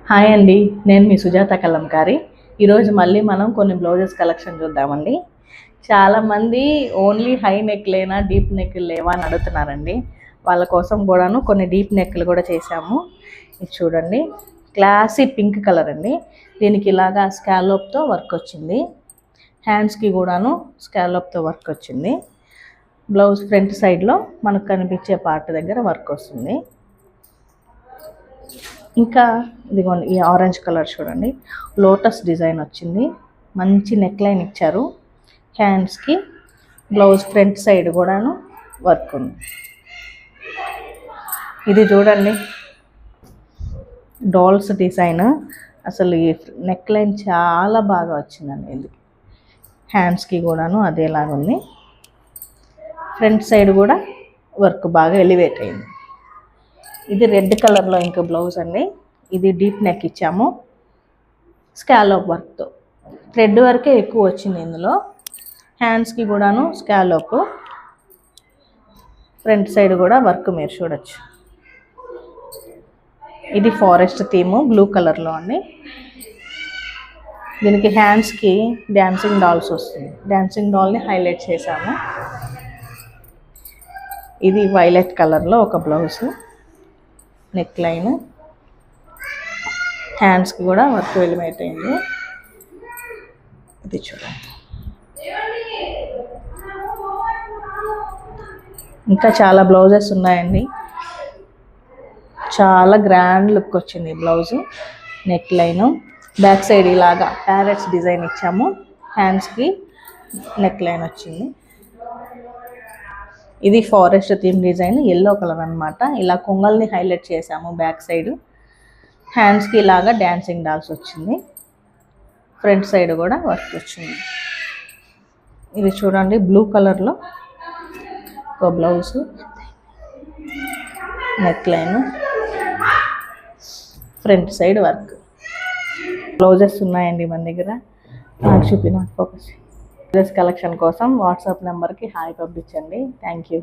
Hi అండి, నేను మీ సుజాత కలంకారి. ఈరోజు మళ్ళీ మనం కొన్ని బ్లౌజెస్ కలెక్షన్ చూద్దామండి. చాలామంది ఓన్లీ హై నెక్ లేనా, డీప్ నెక్ లేవా అని అడుగుతున్నారండి. వాళ్ళ కోసం కూడాను కొన్ని డీప్ నెక్లు కూడా చేశాము. ఇది చూడండి, క్లాసీ పింక్ కలర్ అండి. దీనికి ఇలాగా స్కాలోప్తో వర్క్ వచ్చింది. హ్యాండ్స్కి కూడాను స్కాలోప్తో వర్క్ వచ్చింది. బ్లౌజ్ ఫ్రంట్ సైడ్లో మనకు కనిపించే పార్ట్ దగ్గర వర్క్ వస్తుంది. ఇంకా ఇదిగోండి, ఈ ఆరెంజ్ కలర్ చూడండి, లోటస్ డిజైన్ వచ్చింది. మంచి నెక్ లైన్ ఇచ్చారు. హ్యాండ్స్కి బ్లౌజ్ ఫ్రంట్ సైడ్ కూడాను వర్క్ ఉంది. ఇది చూడండి, డాల్స్ డిజైన్. అసలు ఈ నెక్ లైన్ చాలా బాగా వచ్చిందండి. ఇది హ్యాండ్స్కి కూడాను అదేలాగా ఉంది. ఫ్రంట్ సైడ్ కూడా వర్క్ బాగా ఎలివేట్ అయింది. ఇది రెడ్ కలర్లో ఇంకా బ్లౌజ్ అండి. ఇది డీప్ నెక్ ఇచ్చాము స్కాలోప్ వర్క్తో. థ్రెడ్ వర్కే ఎక్కువ వచ్చింది ఇందులో. హ్యాండ్స్కి కూడాను స్కాలోప్, ఫ్రంట్ సైడ్ కూడా వర్క్ మీరు చూడొచ్చు. ఇది ఫారెస్ట్ థీము బ్లూ కలర్లో అండి. దీనికి హ్యాండ్స్కి డ్యాన్సింగ్ డాల్స్ వస్తుంది. డ్యాన్సింగ్ డాల్ని హైలైట్ చేశాము. ఇది వైలెట్ కలర్లో ఒక బ్లౌజు, నెక్ లైన్, హ్యాండ్స్కి కూడా వర్క్ ఎలివేట్ అయింది. ఇది చూడండి, ఇంకా చాలా బ్లౌజెస్ ఉన్నాయండి. చాలా గ్రాండ్ లుక్ వచ్చింది ఈ blouse. Neck line, back side ఇలాగా ప్యారెట్స్ డిజైన్ ఇచ్చాము. హ్యాండ్స్కి నెక్ లైన్ వచ్చింది. ఇది forest theme design, yellow colour అనమాట. ఇలా కొంగల్ని హైలైట్ చేసాము బ్యాక్ సైడ్. హ్యాండ్స్కి ఇలాగా డ్యాన్సింగ్ డాల్స్ వచ్చింది. ఫ్రంట్ సైడ్ కూడా వర్క్ వచ్చింది. ఇది చూడండి, బ్లూ కలర్లో ఒక blouse, neck line, front side work. Blouses ఉన్నాయండి మన దగ్గర. నాకు చూపిన ఫోకస్. డ్రెస్ కలెక్షన్ కోసం వాట్సాప్ నెంబర్కి హాయ్ పంపించండి. Thank you.